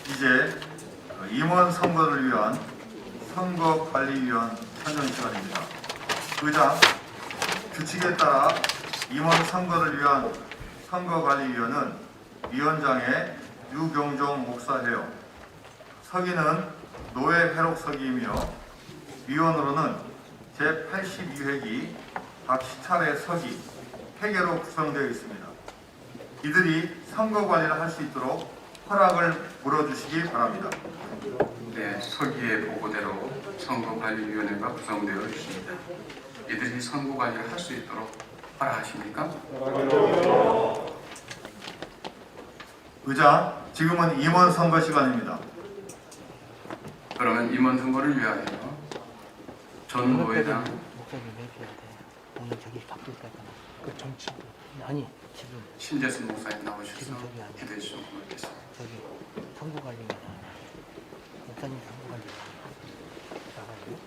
이제 임원 선거를 위한 선거관리위원 선정 시간입니다. 의장, 규칙에 따라 임원 선거를 위한 선거관리위원은 위원장의 유경종 목사회요. 서기는 노회 회록 서기이며 위원으로는 제82회기 박시찰의 서기, 회계로 구성되어 있습니다. 이들이 선거 관리를 할 수 있도록 허락을 물어주시기 바랍니다. 네, 서기의 보고대로 선거관리위원회가 구성되어 있습니다. 이들이 선거관리를 할 수 있도록 허락하십니까? 의장, 지금은 임원 선거 시간입니다. 그러면 임원 선거를 위하여 전 노회장 목소리 내줘야 돼. 오늘 저기 바쁠 때가 그 정치 아니 지금 신재순 목사님 나오셔서 지금 저기 아니야. 기도해 주시면 고맙겠습니다. 저기 선거관리가 목사님 선거관리 나가요.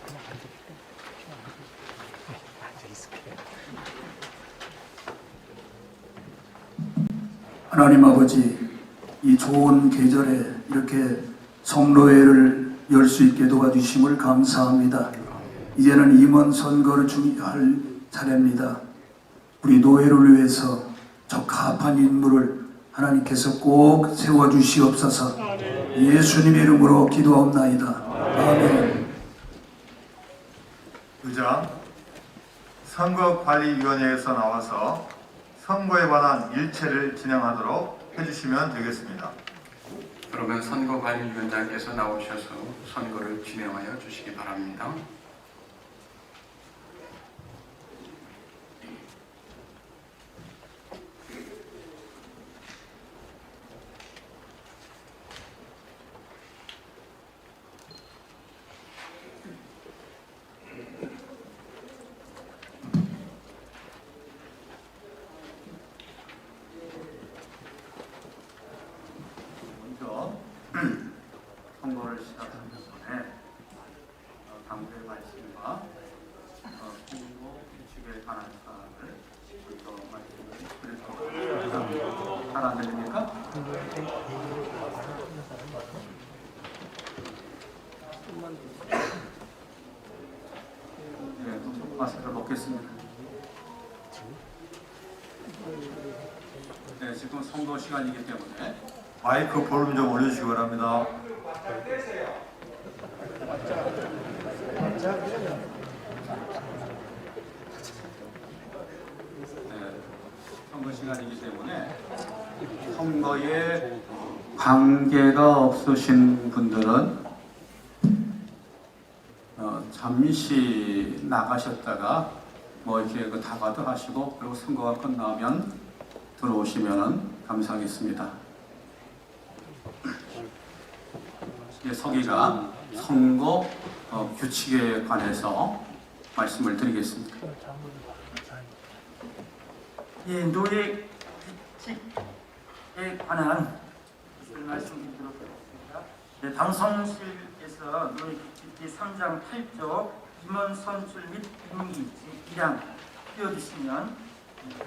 그냥 앉아 있을게요. 하나님 아버지, 이 좋은 계절에 이렇게 성로회를 열 수 있게 도와주심을 감사합니다. 이제는 임원 선거를 할 차례입니다. 우리 노회를 위해서 적합한 인물을 하나님께서 꼭 세워주시옵소서. 예수님의 이름으로 기도하옵나이다. 아멘. 의장, 선거관리위원회에서 나와서 선거에 관한 일체를 진행하도록 해주시면 되겠습니다. 그러면 선거관리위원장께서 나오셔서 선거를 진행하여 주시기 바랍니다. 선거를 시작하기 전에 당부의 말씀과 선거 규칙에 관한 사항을 먼저 말씀을 드리도록 잘 안 들립니까? 네, 마스크를 벗겠습니다. 네, 지금 선거 시간이기 때문에 마이크 볼륨 좀 올려주시기 바랍니다. 네, 선거 시간이기 때문에 선거에 관계가 없으신 분들은 잠시 나가셨다가 뭐 이렇게 그 다과도 하시고 그리고 선거가 끝나면 들어오시면 감사하겠습니다. 서기가 선거 규칙에 관해서 말씀을 드리겠습니다. 예, 노예 규칙에 관한 말씀드리도록 하겠습니다. 네, 당선실께서 노예 규칙 제3장 8조 임원 선출 및 임기 제1항 띄워주시면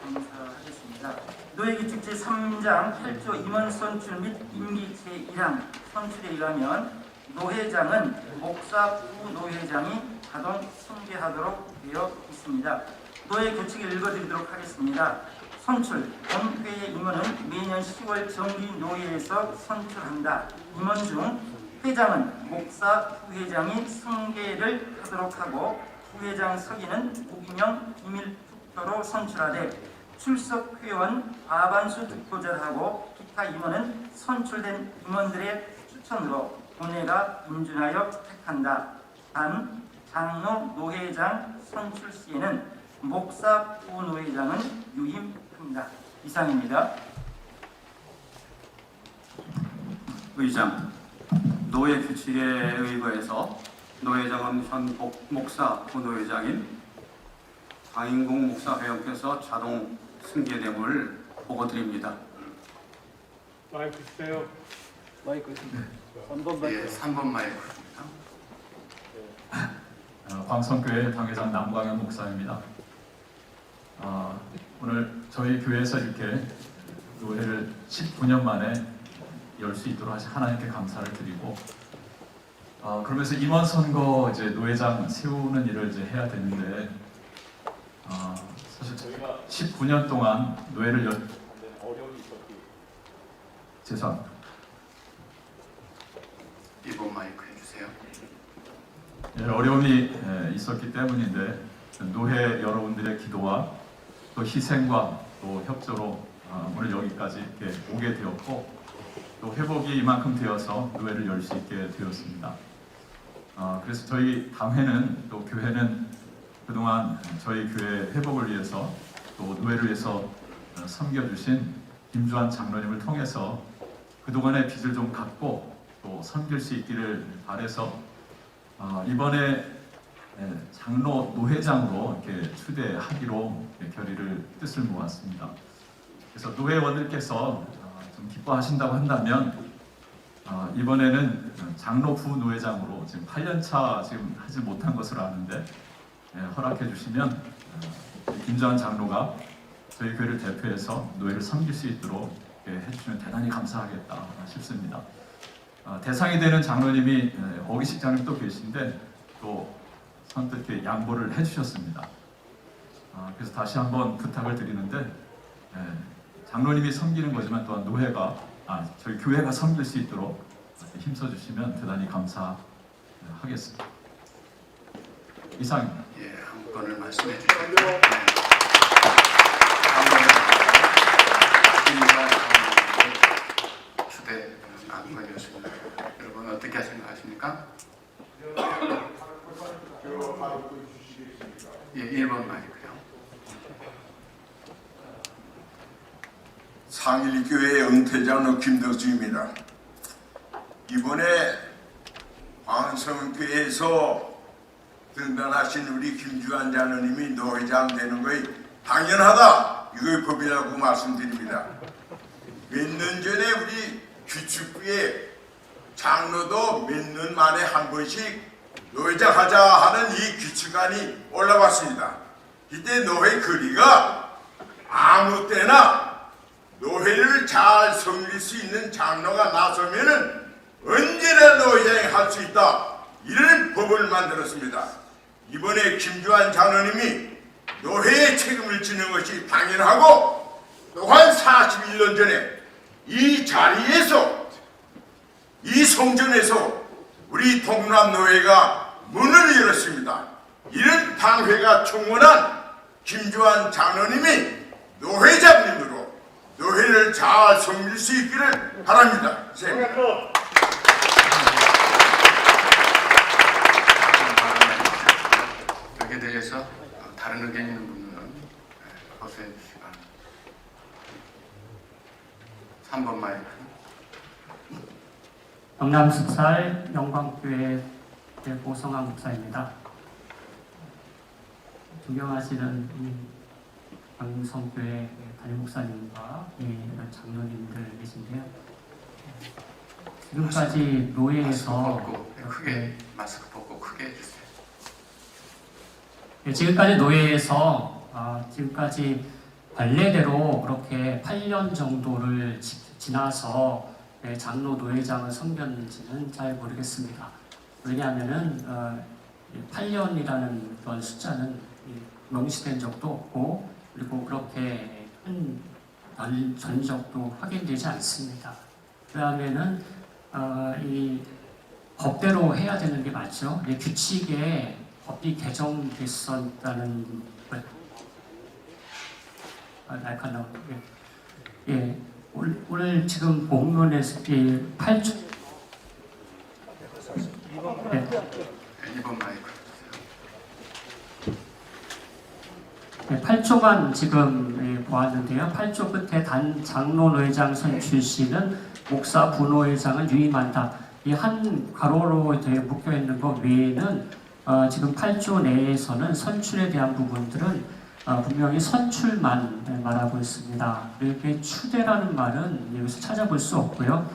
감사하겠습니다. 노예규칙 제3장 8조 임원 선출 및 임기 제1항 선출에 의하면 노회장은 목사 부노회장이 자동 승계하도록 되어 있습니다. 노예규칙을 읽어드리도록 하겠습니다. 선출, 본회의 임원은 매년 10월 정기 노예에서 선출한다. 임원 중 회장은 목사 부회장이 승계를 하도록 하고 부회장 서기는 무기명 비밀 투표로 선출하되 출석 회원 과반수 득표자를 하고 기타 임원은 선출된 임원들의 추천으로 본회가 인준하여 택한다. 단 장로 노회장 선출 시에는 목사 부노회장은 유임합니다. 이상입니다. 의장, 노예 규칙에 의거해서 노회장은 현 목사 부노회장인 강인공 목사 회원께서 자동 승계됨을 보고드립니다. 마이크 주세요. 마이크 3번 예, 3번 마이크입니다. 광성교회 당회장 남광현 목사입니다. 오늘 저희 교회에서 이렇게 노회를 19년 만에 열 수 있도록 하신 하나님께 감사를 드리고, 그러면서 임원 선거 이제 노회장 세우는 일을 이제 해야 되는데, 사실 19년 동안 노회를 죄송합니다. 이번 마이크 해주세요. 예, 어려움이 있었기 때문인데, 노회 여러분들의 기도와 또 희생과 또 협조로 오늘 여기까지 이렇게 오게 되었고, 또 회복이 이만큼 되어서 노회를 열 수 있게 되었습니다. 그래서 저희 당회는 또 교회는 그동안 저희 교회 회복을 위해서 또 노회를 위해서 섬겨주신 김주환 장로님을 통해서 그동안의 빚을 좀 갚고 또 섬길 수 있기를 바라서 이번에 장로 노회장으로 이렇게 추대하기로 결의를 뜻을 모았습니다. 그래서 노회원들께서 좀 기뻐하신다고 한다면 이번에는 장로 부노회장으로 지금 8년차 지금 하지 못한 것으로 아는데 허락해 주시면 김주환 장로가 저희 교회를 대표해서 노회를 섬길 수 있도록 해주시면 대단히 감사하겠다 싶습니다. 대상이 되는 장로님이 오기식 장로님 또 계신데 또 선뜻 양보를 해주셨습니다. 그래서 다시 한번 부탁을 드리는데 장로님이 섬기는 거지만 또한 노회가 저희 교회가 섬길 수 있도록 힘써주시면 대단히 감사하겠습니다. 이상입니다. 예, 한 번을 말씀해 주시죠. 네. 추대 안건이었습니다. 여러분 어떻게 생각하십니까? 예, 1번 마이크요. 상일교회 은퇴장로 김덕주입니다. 이번에 광성교회에서 등단하신 우리 김주환 장로님이 노회장 되는 것이 당연하다, 이걸 법이라고 말씀드립니다. 몇 년 전에 우리 규칙부에 장로도 몇 년 만에 한 번씩 노회장 하자 하는 이 규칙안이 올라왔습니다. 이때 노회 거리가 아무 때나 노회를 잘 섬길 수 있는 장로가 나서면은 언제나 노회장이 할 수 있다, 이런 법을 만들었습니다. 이번에 김주환 장로님이 노회의 책임을 지는 것이 당연하고, 또한 41년 전에 이 자리에서 이 성전에서 우리 동남노회가 문을 열었습니다. 이런 당회가 충원한 김주환 장로님이 노회장님으로 노회를 잘 섬길 수 있기를 바랍니다. 여기에 대해서 다른 의견 있는 분은 호소해 주시기 바랍니다. 3번 마이크. 경남숙살 영광교회 고성환 목사입니다. 존경하시는 광성교회 담임 목사님과 이런 장로님들 계신데요. 지금까지 노예에서 크게 마스크 벗고 크게 해주세요. 지금까지 노예에서 지금까지 관례대로 그렇게 8년 정도를 지나서 장로 노회장을 섬겼는지는 잘 모르겠습니다. 왜냐하면은 8년이라는 그런 숫자는 명시된 적도 없고, 그리고 그렇게 큰 전적도 확인되지 않습니다. 그러면은 이 법대로 해야 되는 게 맞죠. 규칙에 법이 개정됐었다는 날카로운 예. 오늘 지금 본문에서 8조 2번 마이크. 8조만 지금 보았는데요. 8조 끝에 단 장로노회장 선출시는 목사 부노회장을 유임한다. 이 한 가로로 묶여 있는 것 외에는 지금 8조 내에서는 선출에 대한 부분들은 분명히 선출만 말하고 있습니다. 이렇게 추대라는 말은 여기서 찾아볼 수 없고요.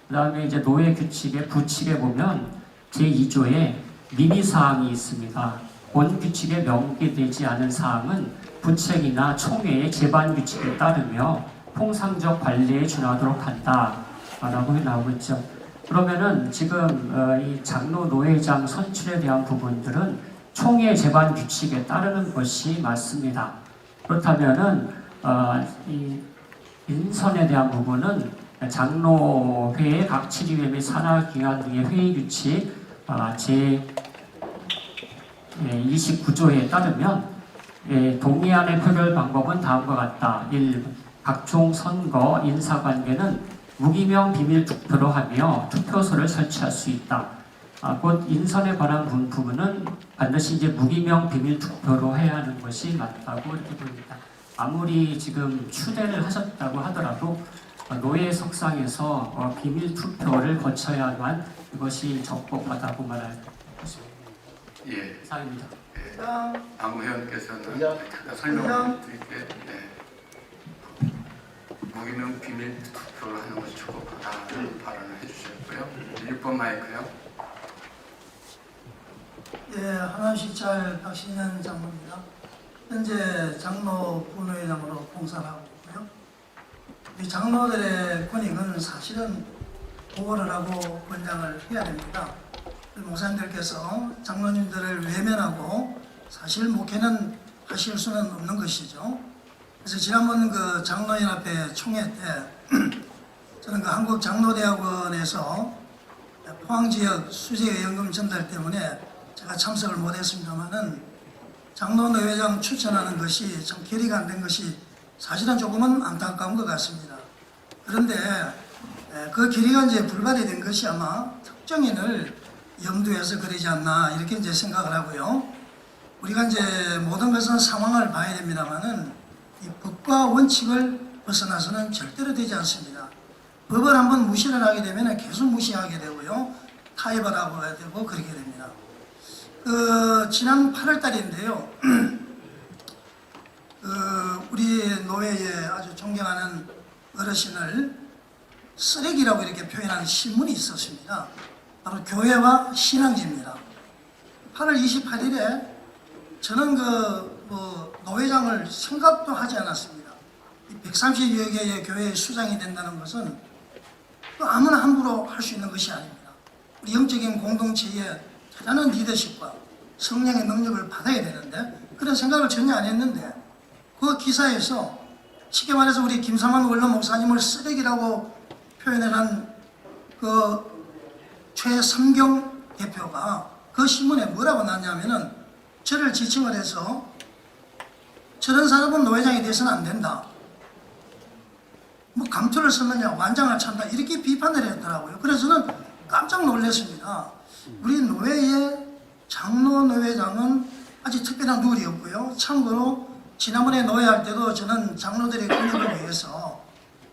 그 다음에 이제 노예 규칙의 부칙에 보면 제2조에 민의사항이 있습니다. 본 규칙에 명기되지 않은 사항은 부책이나 총회의 제반 규칙에 따르며 통상적 관리에 준하도록 한다. 라고 나오고 있죠. 그러면은 지금 이 장로 노회장 선출에 대한 부분들은 총회 재반 규칙에 따르는 것이 맞습니다. 그렇다면은 이 인선에 대한 부분은 장로회의 각 7위회 및 산하기관 등의 회의 규칙 제 29조에 따르면 동의안의 표결 방법은 다음과 같다. 1. 각종 선거, 인사관계는 무기명 비밀 투표로 하며 투표소를 설치할 수 있다. 곧 인선에 관한 부분은 반드시 이제 무기명 비밀 투표로 해야 하는 것이 맞다고 이렇게 보입니다. 아무리 지금 추대를 하셨다고 하더라도 노예 석상에서 비밀 투표를 거쳐야만 이것이 적법하다고 말할 것입니다. 예. 이상입니다. 강 의원께서는 잠깐 설명을 드릴게요. 무기명 비밀 투표를 하는 것이 적법하다는 발언을 해주셨고요. 6번 마이크요. 예, 하남시 잘 박신현 장로입니다. 현재 장로 부노회장으로 봉사를 하고 있고요. 이 장로들의 권익은 사실은 보호를 하고 권장을 해야 됩니다. 목사님들께서 장로님들을 외면하고 사실 목회는 하실 수는 없는 것이죠. 그래서 지난번 그 장로연합회 총회 때 저는 그 한국장로대학원에서 포항지역 수재연금 전달 때문에 제가 참석을 못했습니다만은 장로노회장 추천하는 것이 참 결의가 안 된 것이 사실은 조금은 안타까운 것 같습니다. 그런데 그 결의가 이제 불발이 된 것이 아마 특정인을 염두해서 그러지 않나 이렇게 이제 생각을 하고요. 우리가 이제 모든 것은 상황을 봐야 됩니다만은 이 법과 원칙을 벗어나서는 절대로 되지 않습니다. 법을 한번 무시를 하게 되면 계속 무시하게 되고요. 타협을 하고 해야 되고 그렇게 됩니다. 지난 8월 달인데요. 우리 노회에 아주 존경하는 어르신을 쓰레기라고 이렇게 표현하는 신문이 있었습니다. 바로 교회와 신앙지입니다. 8월 28일에 저는 노회장을 생각도 하지 않았습니다. 130여 개의 교회의 수장이 된다는 것은 또 아무나 함부로 할 수 있는 것이 아닙니다. 우리 영적인 공동체에 대단한 리더십과 성령의 능력을 받아야 되는데 그런 생각을 전혀 안 했는데 그 기사에서 쉽게 말해서 우리 김상환 원로 목사님을 쓰레기라고 표현을 한 그 최삼경 대표가 그 신문에 뭐라고 났냐면은 저를 지칭을 해서 저런 사람은 노회장이 돼서는 안 된다. 뭐 감투를 썼느냐 완장을 찬다 이렇게 비판을 했더라고요. 그래서 저는 깜짝 놀랐습니다. 우리 노회의 장로 노회장은 아직 특별한 룰이 없고요. 참고로 지난번에 노회할 때도 저는 장로들의 권익을 위해서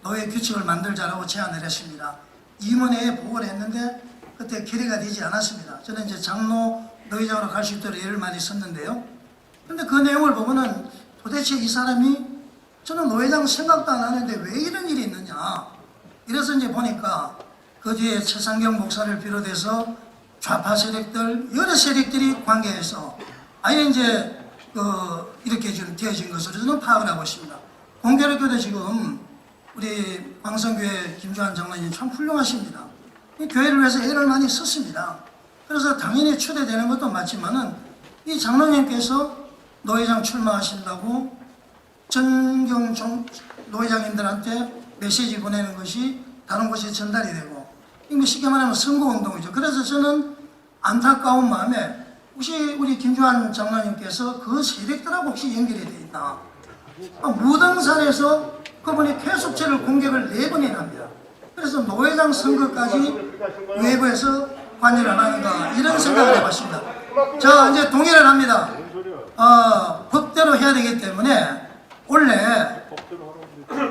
노회 규칙을 만들자라고 제안을 했습니다. 임원회에 보고를 했는데 그때 결의가 되지 않았습니다. 저는 이제 장로 노회장으로 갈 수 있도록 애를 많이 썼는데요. 근데 그 내용을 보고는 도대체 이 사람이 저는 노회장 생각도 안 하는데 왜 이런 일이 있느냐. 이래서 이제 보니까 그 뒤에 최상경 목사를 비롯해서 좌파 세력들, 여러 세력들이 관계해서 아예 이제 이렇게 좀 되어진 것으로 저는 파악을 하고 있습니다. 공교롭게도 지금 우리 광성교회 김주환 장로님 참 훌륭하십니다. 이 교회를 위해서 애를 많이 썼습니다. 그래서 당연히 추대되는 것도 맞지만은 이 장로님께서 노회장 출마하신다고 전경 노회장님들한테 메시지 보내는 것이 다른 곳에 전달이 되고 이거 쉽게 말하면 선거운동이죠. 그래서 저는 안타까운 마음에 혹시 우리 김주환 장로님께서 그 세력들하고 혹시 연결이 되어 있나. 무등산에서 그분이 계속 저를 공격을 4번이나 합니다. 그래서 노회장 선거까지 외부에서 관여를 안 하는가 이런 생각을 해봤습니다. 자, 이제 동의를 합니다. 법대로 해야 되기 때문에 원래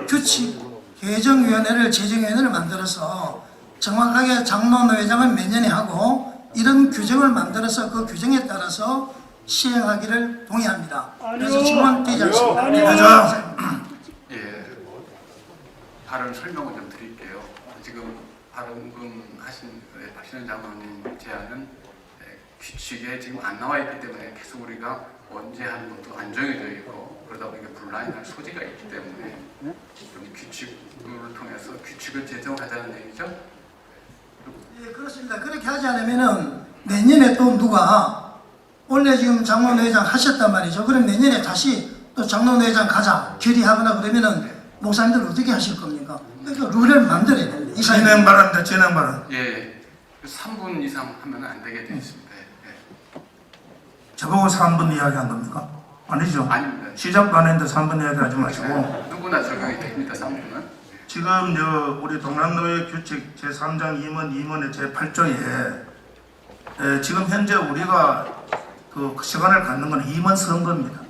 규칙 개정위원회를 제정위원회를 만들어서 정확하게 장로노회장은 몇 년에 하고 이런 규정을 만들어서 그 규정에 따라서 시행하기를 동의합니다. 그래서 질문 되지 않습니다. 예, 발언 설명을 좀 드릴게요. 지금 발언하신 박신현 장로님 제안은 규칙에 지금 안 나와 있기 때문에 계속 우리가 언제 하는 것도 안 정해져 있고 그러다 보니까 분란이 날 소지가 있기 때문에 좀 규칙을 장로를 통해서 규칙을 제정하자는 얘기죠. 예, 그렇습니다. 그렇게 하지 않으면은 내년에 또 누가 원래 지금 장로회장 하셨단 말이죠. 그럼 내년에 다시 또 장로회장 가자 결의하거나 그러면은 목사님들 어떻게 하실 겁니까? 그러니까 룰을 만들어야 됩니다. 진행 바랍니다. 진행 바랍니다. 예, 3분 이상 하면 안 되게 되어 있습니다. 예. 저보고 3분 이야기한 겁니까? 아니죠. 아닙니다. 시작도 안 했는데 3분 이야기하지 마시고. 누구나 적용이 됩니다. 3분은. 지금 우리 동락노예 규칙 제3장 2문 제8조에 지금 현재 우리가 그 시간을 갖는 건 임원 선거입니다.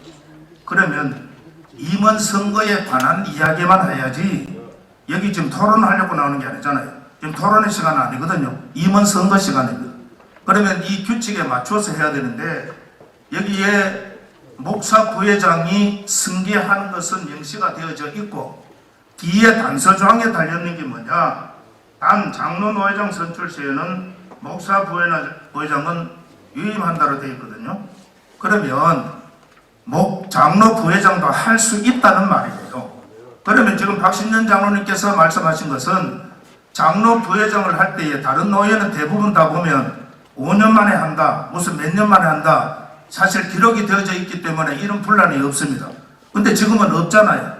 그러면 임원 선거에 관한 이야기만 해야지 여기 지금 토론하려고 나오는 게 아니잖아요. 지금 토론의 시간은 아니거든요. 임원 선거 시간입니다. 그러면 이 규칙에 맞춰서 해야 되는데 여기에 목사 부회장이 승계하는 것은 명시가 되어져 있고 뒤에 단서조항에 달려있는 게 뭐냐, 단 장로노회장 선출 시에는 목사 부회장은 유임한다로 되어 있거든요. 그러면 장로 부회장도 할 수 있다는 말이에요. 그러면 지금 박신년 장로님께서 말씀하신 것은 장로 부회장을 할 때에 다른 노예는 대부분 다 보면 5년 만에 한다, 무슨 몇 년 만에 한다, 사실 기록이 되어져 있기 때문에 이런 분란이 없습니다. 근데 지금은 없잖아요.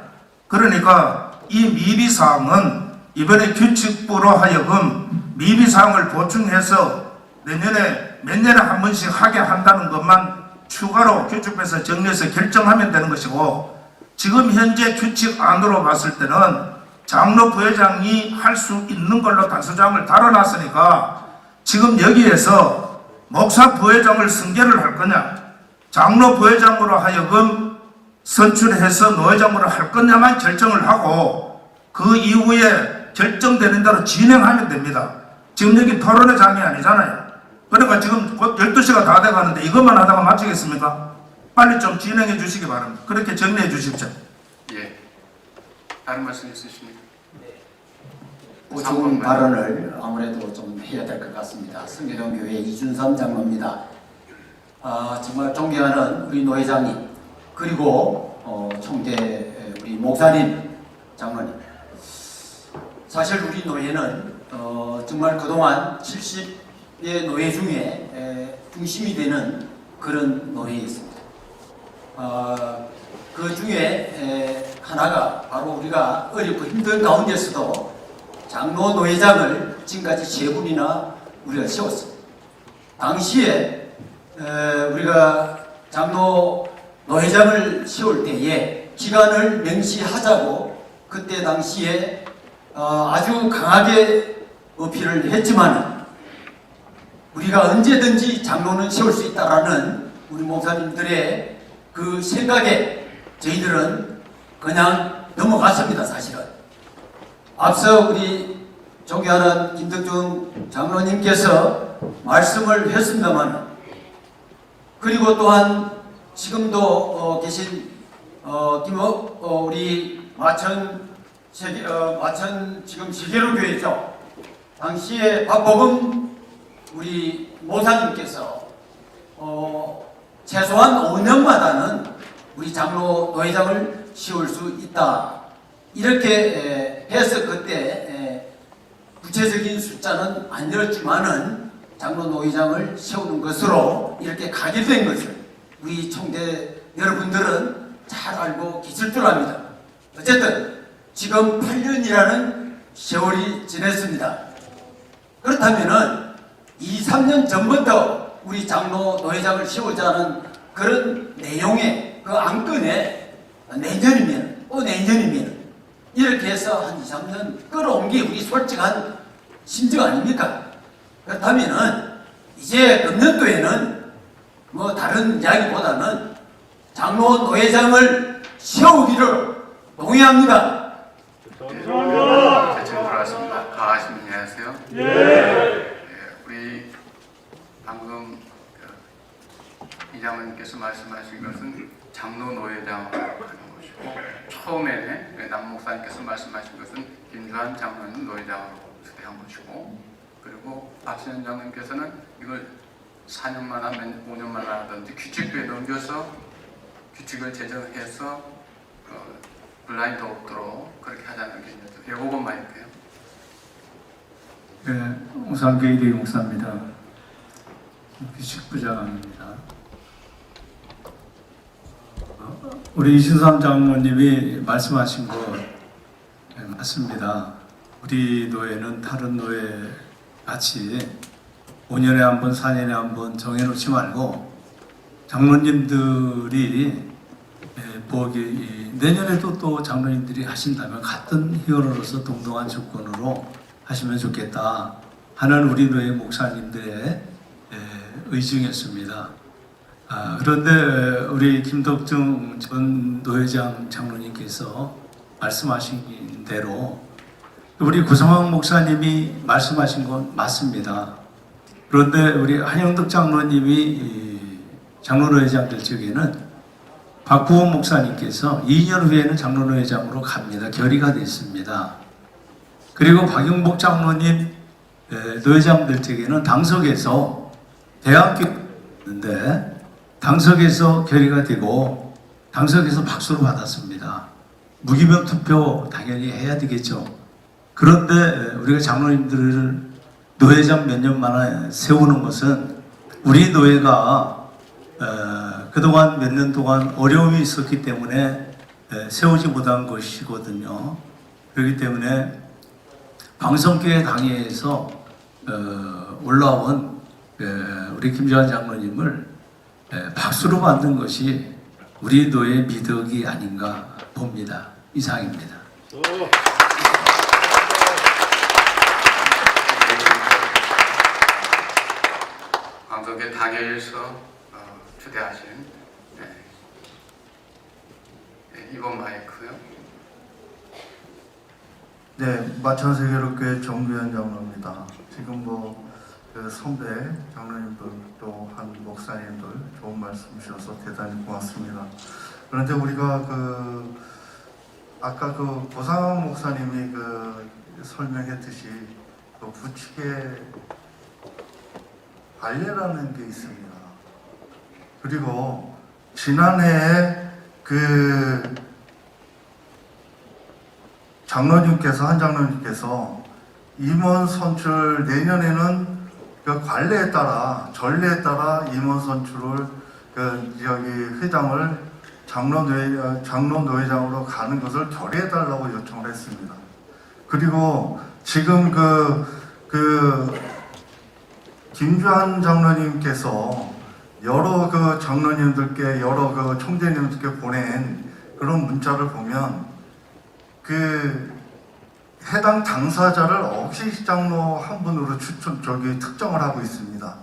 그러니까 이 미비사항은 이번에 규칙부로 하여금 미비사항을 보충해서 내년에 몇 년에 한 번씩 하게 한다는 것만 추가로 규칙부에서 정리해서 결정하면 되는 것이고, 지금 현재 규칙 안으로 봤을 때는 장로 부회장이 할 수 있는 걸로 단서조항을 달아놨으니까 지금 여기에서 목사 부회장을 승계를 할 거냐, 장로 부회장으로 하여금 선출해서 노회장으로 할 거냐만 결정을 하고 그 이후에 결정되는 대로 진행하면 됩니다. 지금 여기 토론의 장이 아니잖아요. 그러니까 지금 곧 12시가 다 돼가는데 이것만 하다가 마치겠습니까? 빨리 좀 진행해 주시기 바랍니다. 그렇게 정리해 주십시오. 예. 다른 말씀 있으십니까? 보충 발언을 아무래도 좀 해야 될 것 같습니다. 성계동교회 이준삼 장로입니다. 정말 존경하는 우리 노회장님, 그리고 총대 우리 목사님, 장로님. 사실 우리 노회는 정말 그동안 70의 노회 중에 중심이 되는 그런 노회였습니다. 그 중에 하나가 바로 우리가 어렵고 힘든 가운데서도 장로 노회장을 지금까지 3분이나 우리가 세웠습니다. 당시에 우리가 장로 노회장을 세울 때에 기간을 명시하자고 그때 당시에 아주 강하게 어필을 했지만 우리가 언제든지 장로는 세울 수 있다라는 우리 목사님들의 그 생각에 저희들은 그냥 넘어갔습니다. 사실은 앞서 우리 존경하는 김덕중 장로님께서 말씀을 했습니다만, 그리고 또한 지금도 계신 우리 마천 지금 지계로교회죠. 당시에 박보금 우리 모사님께서 최소한 5년마다는 우리 장로 노회장을 세울 수 있다, 이렇게 해서 그때 구체적인 숫자는 안 열었지만은 장로 노회장을 세우는 것으로 이렇게 가게 된 것을 우리 총대 여러분들은 잘 알고 계실 줄 압니다. 어쨌든 지금 8년이라는 세월이 지났습니다. 그렇다면은 2, 3년 전부터 우리 장로 노회장을 세우자는 그런 내용의 그 안건에 내년이면 또 내년이면 이렇게 해서 한 2, 3년 끌어온 게 우리 솔직한 심정 아닙니까? 그렇다면은 이제 금년도에는 뭐 다른 이야기보다는 장로 노회장을 세우기로 동의합니다. 제 질문 들어왔습니다. 가하시면 안녕하세요. 예. 우리 방금 이장로님께서 말씀하신 것은 장로 노회장을 하는 것이고, 처음에 남 목사님께서 말씀하신 것은 김주환 장로님 노회장으로 초대한 것이고, 그리고 박신현 장로님께서는 이걸 4년마다 5년마다 하든지 규칙부에 넘겨서 규칙을 제정해서 블라인드 없도록 그렇게 하자는 게 있는데, 요것만 마이크요. 네, 우상계일의 목사입니다. 규칙부장입니다. 우리 이신삼 장로님이 말씀하신 거 맞습니다. 우리 노예는 다른 노예 같이 5년에 한 번, 4년에 한 번 정해놓지 말고 장로님들이 내년에도 또 장로님들이 하신다면 같은 히어로로서 동등한 조건으로 하시면 좋겠다 하는 우리 노예 목사님들의 의중이었습니다. 그런데 우리 김덕중 전 노회장 장로님께서 말씀하신 대로 우리 구성환 목사님이 말씀하신 건 맞습니다. 그런데 우리 한영덕 장로님이 장로노회장 될 적에는 박구원 목사님께서 2년 후에는 장로노회장으로 갑니다. 결의가 됐습니다. 그리고 박용복 장로님 노회장 될 적에는 당석에서 대학교였는데 당석에서 결의가 되고 당석에서 박수를 받았습니다. 무기명 투표 당연히 해야 되겠죠. 그런데 우리가 장로님들을 노회장 몇 년 만에 세우는 것은 우리 노예가 그동안 몇 년 동안 어려움이 있었기 때문에 세우지 못한 것이거든요. 그렇기 때문에 방송교회 당회에서 올라온 우리 김재환 장로님을 박수로 받는 것이 우리 노예 미덕이 아닌가 봅니다. 이상입니다. 방송계 당회에서 초대하신 이번 마이크요. 네, 마천세계로교회 정규현 장로입니다. 지금 그 선배 장로님들 또 한 목사님들 좋은 말씀 주셔서 대단히 고맙습니다. 그런데 우리가 아까 고상환 목사님이 설명했듯이 부칙의 관례라는 게 있습니다. 그리고 지난해에 한 장로님께서 임원 선출 내년에는 관례에 따라 전례에 따라 임원 선출을 회장을 장로노회장으로 가는 것을 결의해달라고 요청을 했습니다. 그리고 지금 김주한 장로님께서 여러 장로님들께 여러 총재님들께 보낸 그런 문자를 보면 해당 당사자를 억시 장로 한 분으로 특정을 하고 있습니다.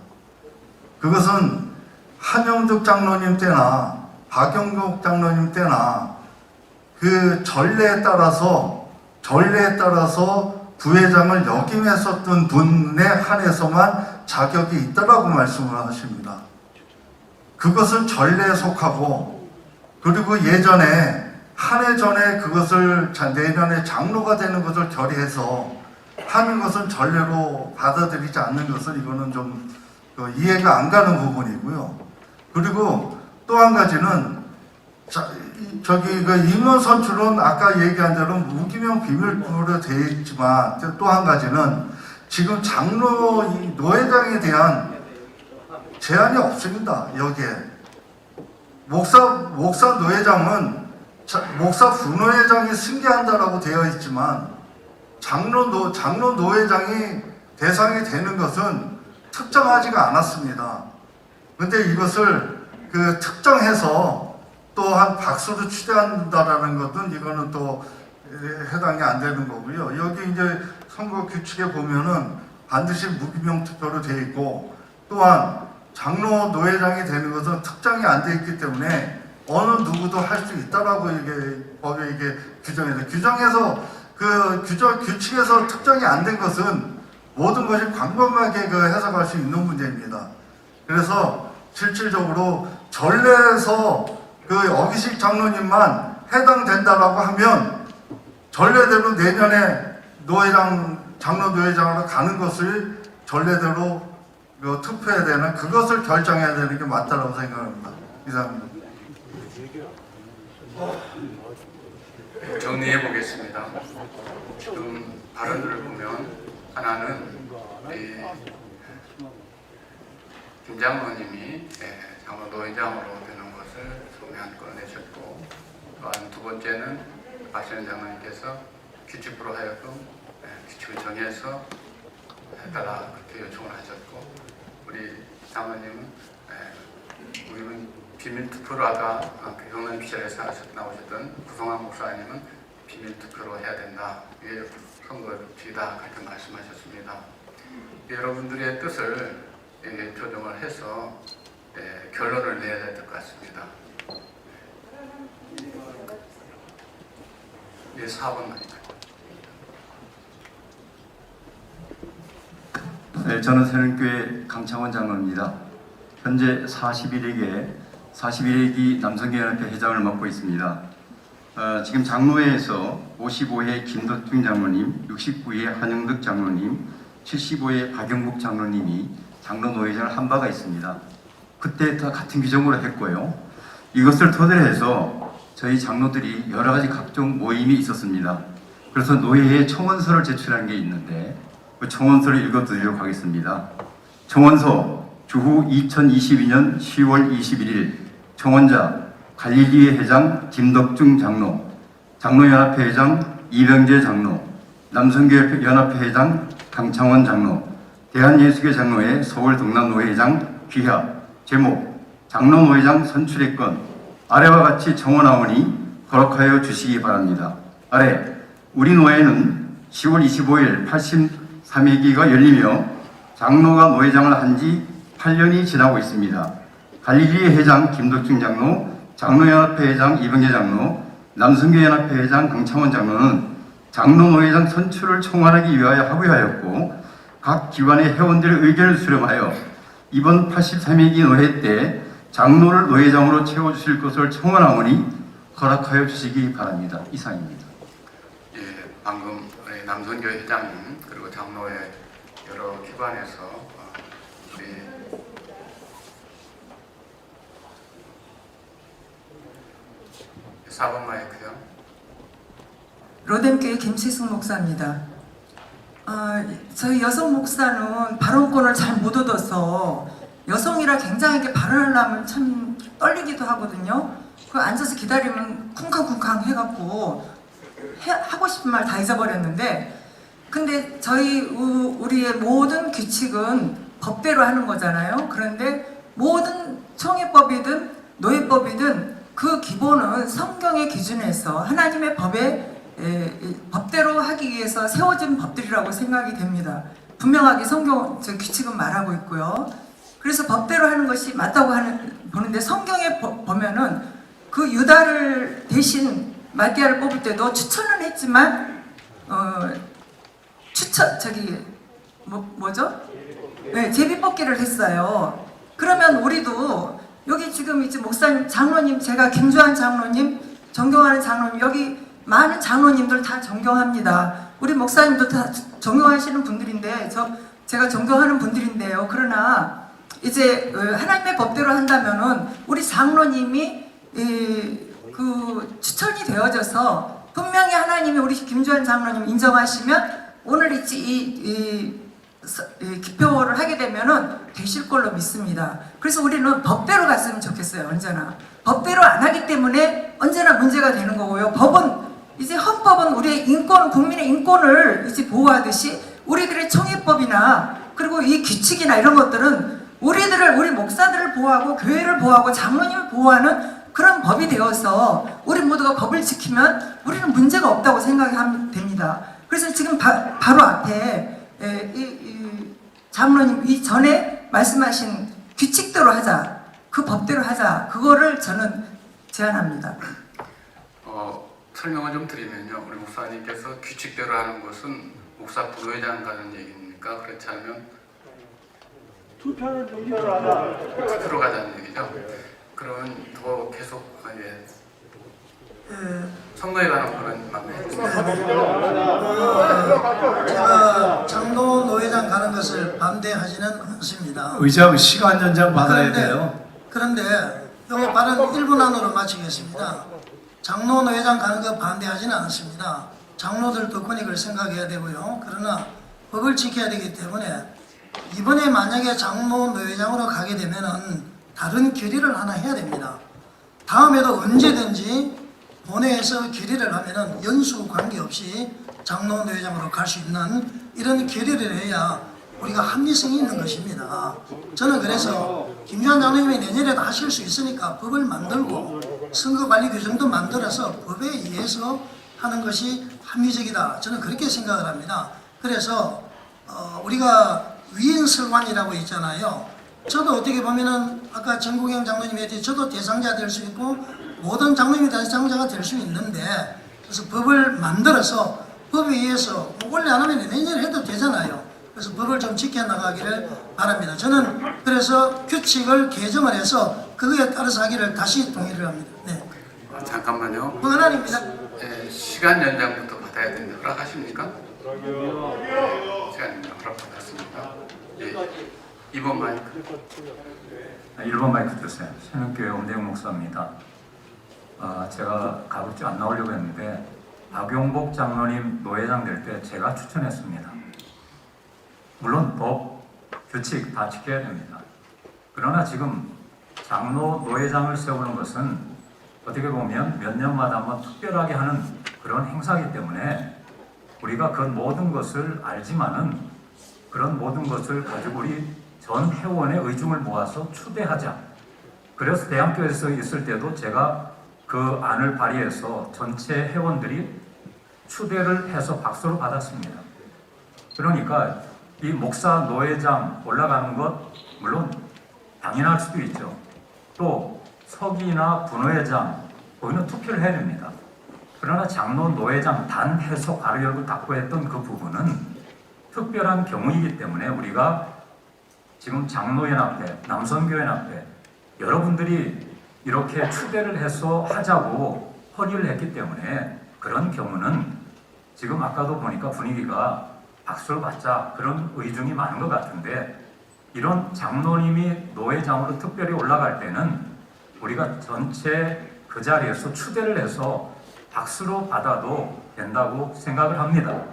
그것은 한영득 장로님 때나 박영국 장로님 때나 전례에 따라서 부회장을 역임했었던 분에 한해서만 자격이 있다라고 말씀을 하십니다. 그것은 전례에 속하고, 그리고 예전에 한 해 전에 그것을 내년에 장로가 되는 것을 결의해서 하는 것은 전례로 받아들이지 않는 것은 이거는 좀 이해가 안 가는 부분이고요. 그리고 또 한 가지는 임원 선출은 아까 얘기한 대로 무기명 비밀번호로 되어 있지만 또 한 가지는 지금 장로 노회장에 대한 제한이 없습니다. 여기에 목사 노회장은 목사 부노회장이 승계한다라고 되어 있지만 장로 노회장이 대상이 되는 것은 특정하지가 않았습니다. 근데 이것을 특정해서 또한 박수로 취재한다라는 것은 이거는 또 해당이 안 되는 거고요. 여기 이제 선거 규칙에 보면은 반드시 무기명 투표로 되어 있고, 또한 장로 노회장이 되는 것은 특정이 안 되어 있기 때문에 어느 누구도 할 수 있다라고 법에 규정해서 규칙에서 특정이 안 된 것은 모든 것이 광범하게 해석할 수 있는 문제입니다. 그래서 실질적으로 전례에서 어기식 장로님만 해당된다라고 하면 전례대로 내년에 장로 노회장으로 가는 것을 전례대로 투표해야 되는, 그것을 결정해야 되는 게 맞다라고 생각합니다. 이상입니다. 정리해 보겠습니다. 지금 발언들을 보면 하나는 김 장로님이 장로 노회장으로 되는 것을 처음에 한 건 내셨고, 또한 두 번째는 박신현 장로님께서 규칙으로 하여금 규칙을 정해서 해달라 그렇게 요청을 하셨고, 우리 장로님은 우리는 비밀 투표로 하다 경남 비전에서 나오셨던 구성환 목사님은 비밀 투표로 해야 된다. 이게 선거법이다 그렇게 말씀하셨습니다. 여러분들의 뜻을 조정을 해서 결론을 내야 될 것 같습니다. 4번만입니다. 네, 저는 새는교회 강창원 장로입니다. 현재 41회기 남성교회연합회 회장을 맡고 있습니다. 지금 장로회에서 55회 김덕중 장로님, 69회 한영덕 장로님, 75회 박영국 장로님이 장로 노회장을 한 바가 있습니다. 그때 다 같은 규정으로 했고요. 이것을 토대로 해서 저희 장로들이 여러 가지 각종 모임이 있었습니다. 그래서 노회에 청원서를 제출한 게 있는데 그 청원서를 읽어드리도록 하겠습니다. 청원서 주후 2022년 10월 21일 청원자 갈릴리회 회장 김덕중 장로, 장로연합회 회장 이병재 장로, 남성교회연합회 회장 강창원 장로, 대한예수교 장로회 서울 동남노회 회장 귀하. 제목 장로노회장 선출의 건 아래와 같이 청원하오니 거룩하여 주시기 바랍니다. 아래 우리 노회는 10월 25일 83회기가 열리며 장로가 노회장을 한 지 8년이 지나고 있습니다. 갈릴리 회장 김덕중 장로, 장로연합회 회장 이병재 장로, 남성교연합회 회장 강창원 장로는 장로노회장 선출을 청원하기 위하여 합의하였고, 각 기관의 회원들의 의견을 수렴하여 이번 83회기 노회 때 장로를 노회장으로 채워주실 것을 청원하오니 허락하여 주시기 바랍니다. 이상입니다. 예, 방금 남성교회 회장님 그리고 장로회 여러 기관에서 우리 4번 마이크요. 로뎀교회 김치숙 목사입니다. 저희 여성 목사는 발언권을 잘 못 얻어서 여성이라 굉장히 발언하려면 참 떨리기도 하거든요. 그 앉아서 기다리면 쿵쾅쿵쾅 해갖고 하고 싶은 말 다 잊어버렸는데, 근데 우리의 모든 규칙은 법대로 하는 거잖아요. 그런데 모든 청해법이든 노예법이든 그 기본은 성경의 기준에서 하나님의 법대로 하기 위해서 세워진 법들이라고 생각이 됩니다. 분명하게 성경 규칙은 말하고 있고요. 그래서 법대로 하는 것이 맞다고 보는데, 성경에 보면은 그 유다를 대신 말기야를 뽑을 때도 추천은 했지만 네, 제비 뽑기를 했어요. 그러면 우리도 여기 지금 이제 목사님, 장로님, 제가 김주환 장로님, 존경하는 장로님, 여기 많은 장로님들 다 존경합니다. 우리 목사님도 다 존경하시는 분들인데, 제가 존경하는 분들인데요. 그러나 이제 하나님의 법대로 한다면은 우리 장로님이 그 추천이 되어져서 분명히 하나님이 우리 김주환 장로님 인정하시면 오늘 이 기표를 하게 되면은 되실 걸로 믿습니다. 그래서 우리는 법대로 갔으면 좋겠어요. 언제나 법대로 안 하기 때문에 언제나 문제가 되는 거고요. 이제 헌법은 우리의 인권, 국민의 인권을 이제 보호하듯이 우리들의 청해법이나 그리고 이 규칙이나 이런 것들은 우리 목사들을 보호하고 교회를 보호하고 장로님을 보호하는 그런 법이 되어서 우리 모두가 법을 지키면 우리는 문제가 없다고 생각하면 됩니다. 그래서 지금 바로 앞에 장로님 이전에 말씀하신 규칙대로 하자, 그 법대로 하자, 그거를 저는 제안합니다. 설명을 좀 드리면요, 우리 목사님께서 규칙대로 하는 것은 목사 부회장 가는 얘기입니까? 그렇지 않으면 투표는 정대로 하자. 투표로 가자는 얘기죠. 그러면 더 계속 선거에 관한 그런 제가 장로 노회장 가는 것을 반대하지는 않습니다. 의장 시간 연장 받아야 돼요. 그런데 요거 발언 1분 안으로 마치겠습니다. 장로 노회장 가는 거 반대하지는 않습니다. 장로들도 권익을 생각해야 되고요. 그러나 법을 지켜야 되기 때문에 이번에 만약에 장로 노회장으로 가게 되면은 다른 결의를 하나 해야 됩니다. 다음에도 언제든지 본회에서 결의를 하면은 연수 관계없이 장로 노회장으로 갈 수 있는 이런 결의를 해야 우리가 합리성이 있는 것입니다. 저는 그래서 김주환 장로님이 내년에도 하실 수 있으니까 법을 만들고 선거관리 규정도 만들어서 법에 의해서 하는 것이 합리적이다. 저는 그렇게 생각을 합니다. 그래서 우리가 위인설관이라고 있잖아요. 저도 어떻게 보면은 아까 정국영 장로님이 했듯이 저도 대상자 될 수 있고 모든 장로님이 대상자가 될 수 있는데 그래서 법을 만들어서 법에 의해서 원래 안 하면 내년에 해도 되잖아요. 그래서 법을 좀 지켜나가기를 바랍니다. 저는 그래서 규칙을 개정을 해서 그거에 따라서 하기를 다시 동의를 합니다. 네. 잠깐만요. 권한입니다. 네, 시간 연장부터 받아야 된다. 허락하십니까? 시간 연장 허락받았습니다. 예, 2번 마이크. 1번 마이크 주세요. 새누교회 엄대영 목사입니다. 제가 가급적 안 나오려고 했는데 박용복 장로님 노회장 될 때 제가 추천했습니다. 물론 법, 규칙 다 지켜야 됩니다. 그러나 지금 장로 노회장을 세우는 것은 어떻게 보면 몇 년마다 한번 특별하게 하는 그런 행사이기 때문에 우리가 그 모든 것을 알지만은 그런 모든 것을 가지고 우리 전 회원의 의중을 모아서 추대하자. 그래서 대학교에서 있을 때도 제가 그 안을 발의해서 전체 회원들이 추대를 해서 박수를 받았습니다. 그러니까 이 목사 노회장 올라가는 것 물론 당연할 수도 있죠. 또 서기나 분회장 거기는 투표를 해야 됩니다. 그러나 장로 노회장 단 해서 가로 열고 닫고 했던 그 부분은 특별한 경우이기 때문에 우리가 지금 장로연합회, 남선교연합회 여러분들이 이렇게 추대를 해서 하자고 허리를 했기 때문에 그런 경우는 지금 아까도 보니까 분위기가 박수를 받자 그런 의중이 많은 것 같은데 이런 장로님이 노회장으로 특별히 올라갈 때는 우리가 전체 그 자리에서 추대를 해서 박수로 받아도 된다고 생각을 합니다.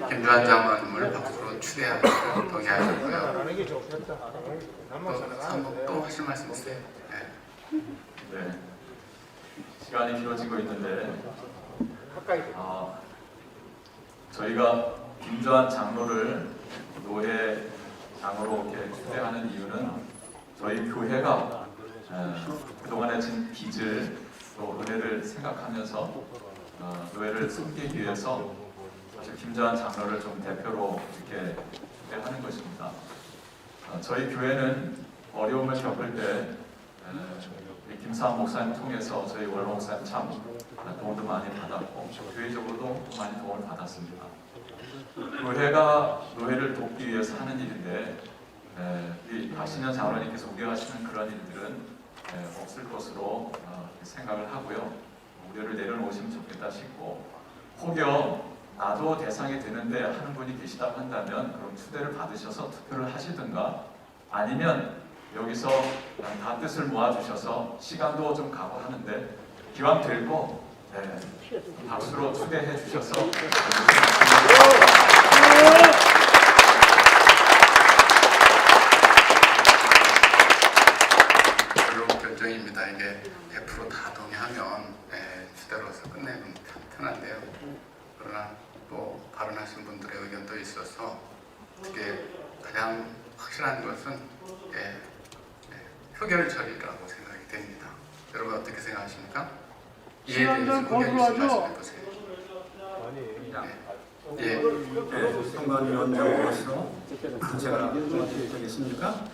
김주환 장로님을 박수로 추대하고 동의하셨고요. 또 하실 말씀 있으세요? 네. 시간이 길어지고 있는데 저희가 김주환 장로를 노회장으로 이렇게 추대하는 이유는 저희 교회가 그동안에 진 빚을 또 은혜를 생각하면서 노회를 섬기기 위해서 사실 김주환 장로를 좀 대표로 이렇게 추대하는 것입니다. 저희 교회는 어려움을 겪을 때 김사한 목사님 통해서 저희 원로 목사님 참 도움도 많이 받았고 교회적으로도 많이 도움을 받았습니다. 교회가 노회를 돕기 위해서 하는 일인데 이 하시는 장로님께서 우려하시는 그런 일들은 없을 것으로 생각을 하고요. 우려를 내려놓으시면 좋겠다 싶고 혹여 나도 대상이 되는데 하는 분이 계시다고 한다면 그럼 추대를 받으셔서 투표를 하시든가 아니면 여기서 다 뜻을 모아주셔서 시간도 좀 가고 하는데 기왕 들고 박수로 추대해 주셔서 결론 결정입니다. 이게 100% 다 동의하면 추대로서 끝내면 편한데요. 그러나 또 발언하신 분들의 의견도 있어서 어떻게 가장 확실한 것은 표결 처리라고 생각이 됩니다. 여러분 어떻게 생각하십니까? 이에 대해서 의견 있으면 말씀해 보세요. 선관위원장으로서 제가 되겠습니까?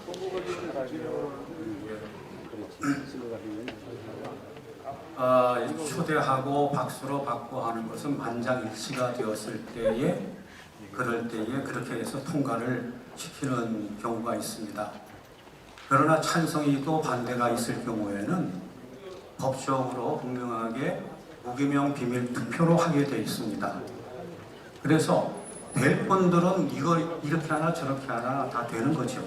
초대하고 박수로 받고 하는 것은 만장일치가 되었을 때에 그럴 때에 그렇게 해서 통과를 시키는 경우가 있습니다. 그러나 찬성이고 반대가 있을 경우에는 법적으로 분명하게 무기명 비밀 투표로 하게 되어 있습니다. 그래서 될 분들은 이거 이렇게 하나 저렇게 하나 다 되는 거죠.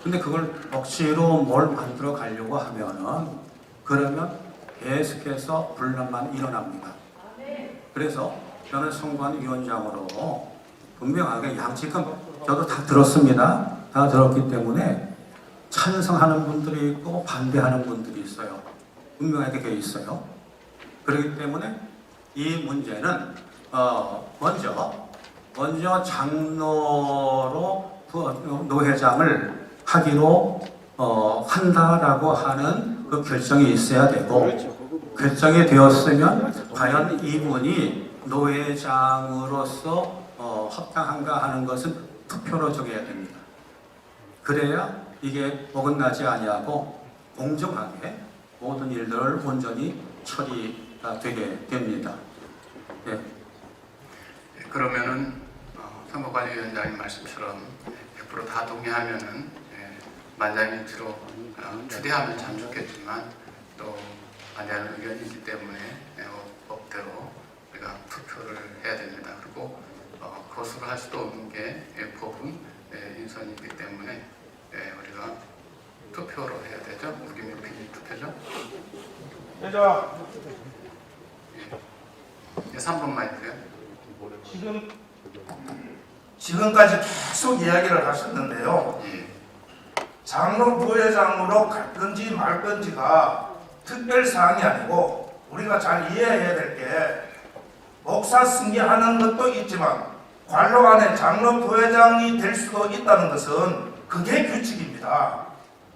근데 그걸 억지로 뭘 만들어 가려고 하면은 그러면 계속해서 분란만 일어납니다. 그래서 저는 선관위원장으로 분명하게 양측은 저도 다 들었습니다. 다 들었기 때문에 찬성하는 분들이 있고 반대하는 분들이 있어요. 분명하게 되어 있어요. 그렇기 때문에 이 문제는 먼저 장로로 노회장을 하기로 한다라고 하는 그 결정이 있어야 되고, 결정이 되었으면 과연 이분이 노회장으로서 합당한가 하는 것은 투표로 정해야 됩니다. 그래야 이게 어긋나지 아니하고 공정하게 모든 일들을 온전히 처리가 되게 됩니다. 네. 그러면은 선거관리위원장님 말씀처럼 100% 다 동의하면은 만장일치로 추대하면 참 좋겠지만 또 반대하는 의견이 있기 때문에 법대로 우리가 투표를 해야 됩니다. 그리고 거수를 할 수도 없는 게 법은 인선이기 때문에 우리가 투표로 해야 되죠. 무기명 비밀 투표죠. 회장. 3분 마이크요. 지금까지 계속 이야기를 하셨는데요. 장로 부회장으로 갈 건지 말 건지가 특별사항이 아니고 우리가 잘 이해해야 될 게 목사 승계하는 것도 있지만 관로 안에 장로 부회장이 될 수도 있다는 것은 그게 규칙입니다.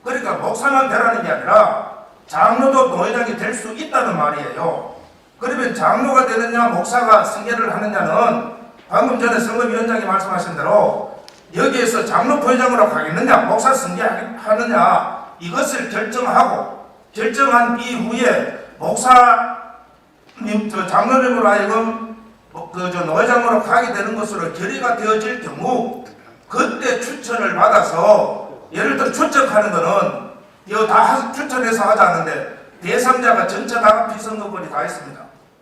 그러니까 목사만 되라는 게 아니라 장로도 노회장이 될 수 있다는 말이에요. 그러면 장로가 되느냐 목사가 승계를 하느냐는 방금 전에 선거위원장이 말씀하신 대로 여기에서 장로 부회장으로 가겠느냐 목사 승계하느냐 이것을 결정한 이후에 목사님 장로님으로 하여금 노회장으로 가게 되는 것으로 결의가 되어질 경우 그때 추천을 받아서 예를 들어 추천하는 거는 이거 다 추천해서 하지 않는데 대상자가 전체 다 비선거권이 다 있습니다.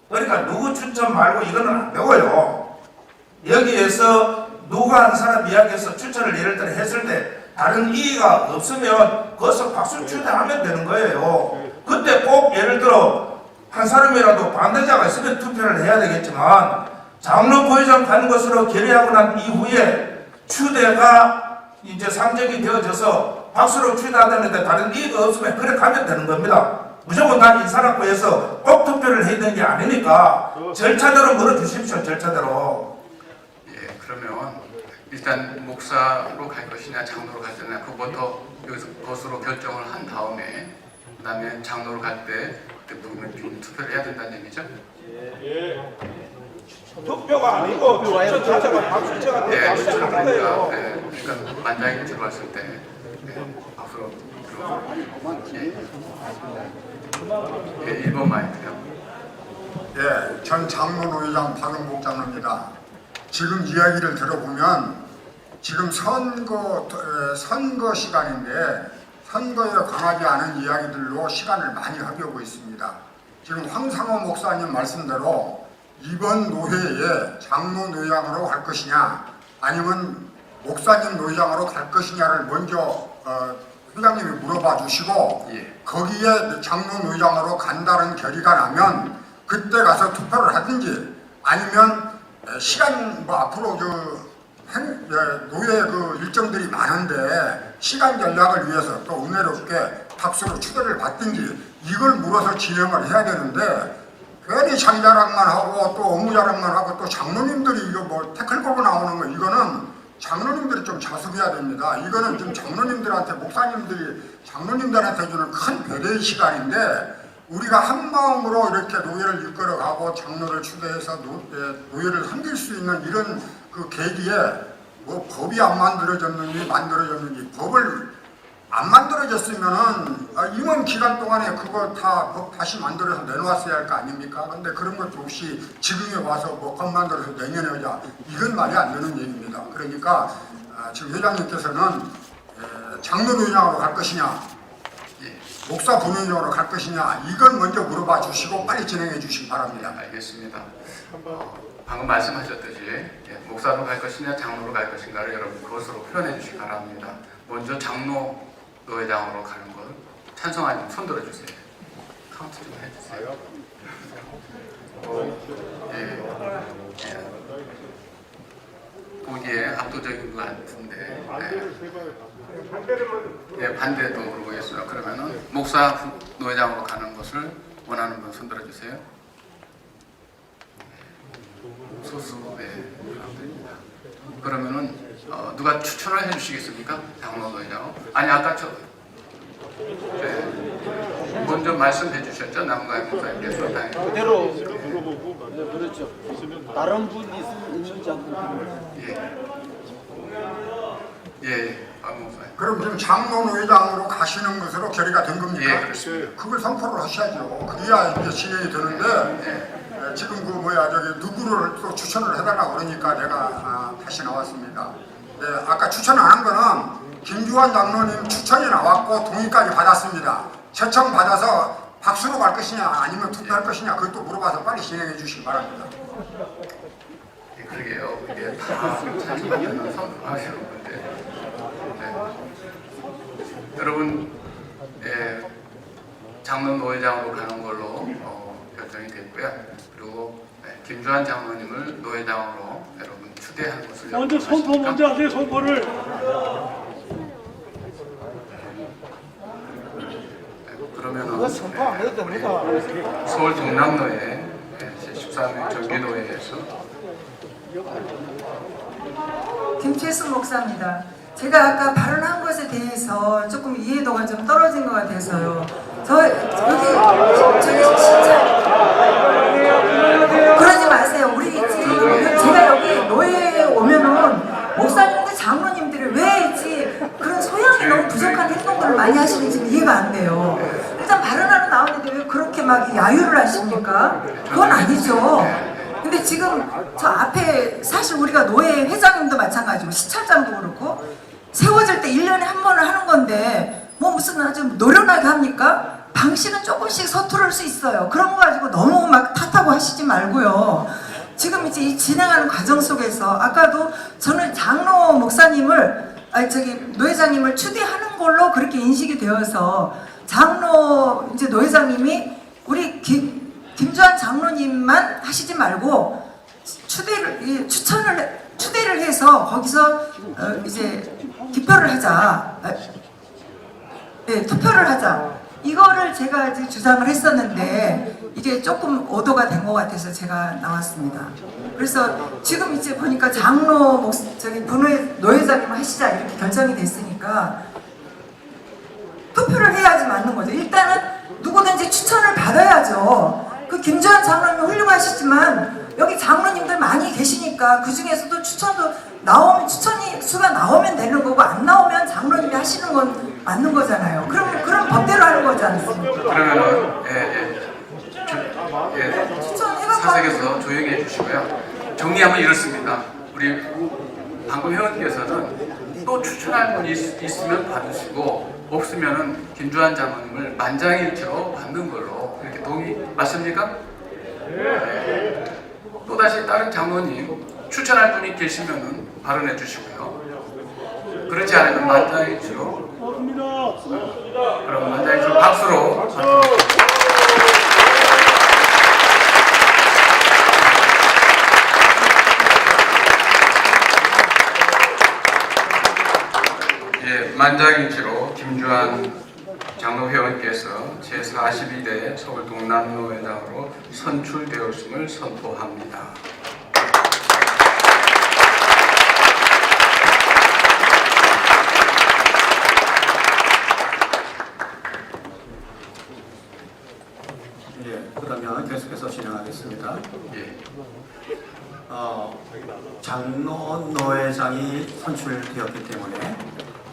그러니까 누구 추천 말고 이거는 안 되고요. 여기에서 누가 한 사람 이야기해서 추천을 예를 들어 했을 때 다른 이의가 없으면 거기서 박수 추대하면 되는 거예요. 그때 꼭 예를 들어 한 사람이라도 반대자가 있으면 투표를 해야 되겠지만 장로 부회장 가는 것으로 결의하고 난 이후에 추대가 이제 상정이 되어져서 박수로 추대하는데 다른 이의가 없으면 그래 가면 되는 겁니다. 무조건 다 인사라고 해서 꼭 투표를 해야 되는 게 아니니까 절차대로 물어주십시오. 절차대로. 예, 그러면 일단 목사로 갈 것이냐 장로로 갈 것이냐 그것부터 여기서 것으로 결정을 한 다음에 그 다음에 장로로 갈 때 그때 무기명 투표를 해야 된다는 얘기죠? 예. 투표가 아니고 추천 자체가 박수체가 되어 추천을 박수체가 하니까 돼요. 그러니까 만장일치로 봤을 때 앞으로 예, 1번 마이크요. 예, 전 장로노회장 박영복 장로입니다. 지금 이야기를 들어보면 지금 선거 시간인데 선거에 관하지 않은 이야기들로 시간을 많이 허비하고 있습니다. 지금 황상호 목사님 말씀대로 이번 노회에 장로 노회장으로 갈 것이냐 아니면 목사님 노회장으로 갈 것이냐를 먼저 회장님이 물어봐 주시고 거기에 장로 노회장으로 간다는 결의가 나면 그때 가서 투표를 하든지 아니면 시간 앞으로 노예 일정들이 많은데 시간 전략을 위해서 또 은혜롭게 박수로 추대를 받든지 이걸 물어서 진행을 해야 되는데 괜히 자기 자랑만 하고 또 업무 자랑만 하고 또 장로님들이 이거 뭐 태클 걸고 나오는 거 이거는 장로님들이 좀 자숙해야 됩니다. 이거는 좀 장로님들한테 목사님들이 장로님들한테 주는 큰 배려의 시간인데 우리가 한 마음으로 이렇게 노예를 이끌어가고 장로를 추대해서 노예를 섬길 수 있는 이런 그 계기에 뭐 법이 안 만들어졌는지 법을 안 만들어졌으면은 임원 기간 동안에 그거 다 법 다시 만들어서 내놓았어야 할 거 아닙니까? 근데 그런 것도 없이 지금에 와서 뭐 법 만들어서 내년에 하자 이건 말이 안 되는 얘기입니다. 그러니까 지금 회장님께서는 장로 노회장으로 갈 것이냐 목사 부회장으로 갈 것이냐 이건 먼저 물어봐 주시고 빨리 진행해 주시기 바랍니다. 알겠습니다. 방금 말씀하셨듯이 목사로 갈 것이냐 장로로 갈 것인가를 여러분 그것으로 표현해 주시기 바랍니다. 먼저 장로 노회장으로 가는 것 찬성하는 손 들어주세요. 카운트 좀 해주세요. 보기에 압도적인 것 같은데 반대도 물어보겠습니다. 그러면은 목사 노회장으로 가는 것을 원하는 분 손 들어주세요. 소수 사람들입니다. 그러면은 누가 추천을 해주시겠습니까? 장로 노회장. 아니 아까 먼저 말씀해 주셨죠? 남가희 목사님께서 그대로 물어보고 그렇죠. 다른 분 있는지 않고 예. 그럼 지금 장로노회장으로 가시는 것으로 결의가 된 겁니까? 예, 그렇습니다. 그걸 선포를 하셔야죠. 그래야 이제 진행이 되는데 지금 저기 누구를 또 추천을 해달라고 그러니까 내가 다시 나왔습니다. 아까 추천 안 한 거는 김주환 장로님 추천이 나왔고 동의까지 받았습니다. 채청 받아서 박수로 갈 것이냐 아니면 투표할 것이냐 그것도 물어봐서 빨리 진행해 주시기 바랍니다. 그러게요. 이게 다 찬성하는 선포하시는 건데 여러분 장로 노회장으로 가는 걸로 결정이 됐고요. 그리고 김주환 장로님을 노회장으로 여러분 추대한 것을 먼저 선포 먼저 하세요. 선포를. 그러면은 서울 동남로에 제13회 정기노회에서 김채순 목사입니다. 제가 아까 발언한 것에 대해서 조금 이해도가 좀 떨어진 것 같아서요. 저기 진짜 그러지 마세요. 우리 제가 여기 노예에 오면은 목사님들 장로님들이 왜 그런 소양이 너무 부족한 행동들을 많이 하시는지 이해가 안 돼요. 일단 발언하러 나오는데 왜 그렇게 막 야유를 하십니까? 그건 아니죠. 근데 지금 저 앞에 사실 우리가 노예 회장님도 마찬가지고 시찰장도 그렇고 세워질 때 1년에 한 번을 하는 건데 뭐 무슨 아주 노련하게 합니까? 방식은 조금씩 서투를 수 있어요. 그런 거 가지고 너무 막 탓하고 하시지 말고요. 지금 이제 이 진행하는 과정 속에서 아까도 저는 장로 목사님을 노회장님을 추대하는 걸로 그렇게 인식이 되어서 장로 이제 노회장님이 우리 김주환 장로님만 하시지 말고 추대를 해서 거기서 이제 기표를 하자, 투표를 하자. 이거를 제가 이제 주장을 했었는데 이게 조금 오도가 된 것 같아서 제가 나왔습니다. 그래서 지금 이제 보니까 장로 노회장님 하시자 이렇게 결정이 됐으니까 투표를 해야지 맞는 거죠. 일단은 누구든지 추천을 받아야죠. 그 김주환 장로님 훌륭하시지만 여기 장로님들 많이 계시니까 그 중에서도 추천이 수가 나오면 되는 거고 안 나오면 장로님이 하시는 건 맞는 거잖아요. 그럼 법대로 하는 거지 않습니까? 그러면은 사석에서 조용히 해주시고요. 정리하면 이렇습니다. 우리 방금 회원께서는 또 추천할 분이 있으면 받으시고 없으면은 김주환 장로님을 만장일치로 받는 걸로 이렇게 동의 맞습니까? 네. 또다시 다른 장로님 추천할 분이 계시면은 발언해 주시고요. 그렇지 않으면 만장일치로 그럼 만장일치로 박수로 만장일치로 김주환 장로회원께서 제42대 서울 동남로회장으로 선출되었음을 선포합니다. 그러면 계속해서 진행하겠습니다. 장로 노회장이 선출되었기 때문에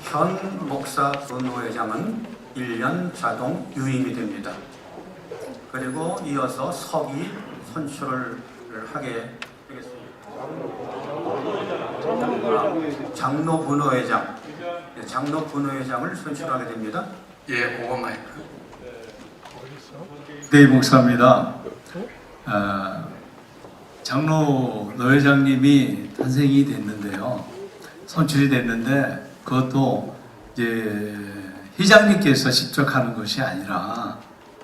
현 목사 부노회장은 1년 자동 유임이 됩니다. 그리고 이어서 석이 선출을 하게 되겠습니다. 장로 부노회장, 장로 부노회장을 선출하게 됩니다. 예, 5번 마이크. 네, 목사입니다. 장로 노회장님이 탄생이 됐는데요. 선출이 됐는데 그것도 이제 회장님께서 직접 하는 것이 아니라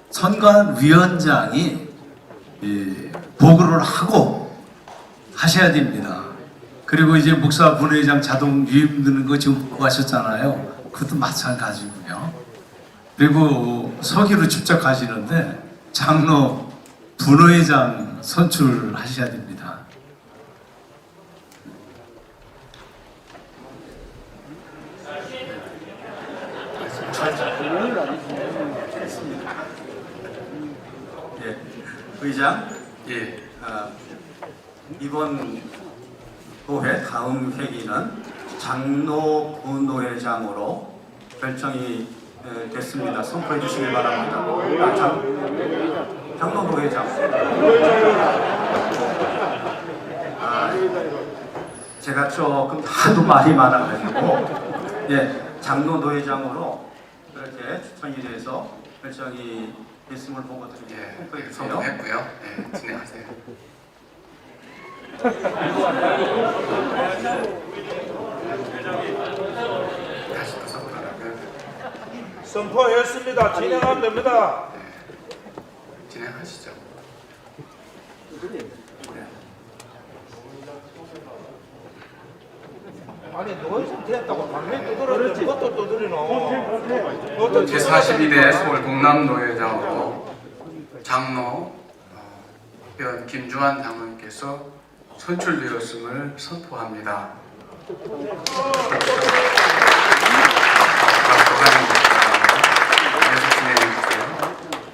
선관위원장이 보고를 하고 하셔야 됩니다. 그리고 이제 목사 분회장 자동 유임되는 거 지금 보고 하셨잖아요. 그것도 마찬가지고요. 그리고 서기로 직접 하시는데 장로 분회장 선출하셔야 됩니다. 예, 의장. 예. 이번 도회 다음 회기는 장로 부노회장으로 결정이 됐습니다. 선포해 주시길 바랍니다. 장로 노회장. 제가 조금 하도 말이 많아가지고 장로 노회장으로 그렇게 추천이 돼서 결정이 됐음을 보고 드리게 선포해 주세요. 선포했고요. 진행하세요. 다시 또 선포하라고요. 선포했습니다. 진행하면 됩니다. 진행하시죠. 아니 너희들 됐다고 방면 두드렸는데 그것도 두드리노. 제42대 서울 동남노회장으로 장로 현 김주환 장로님께서 선출되었음을 선포합니다.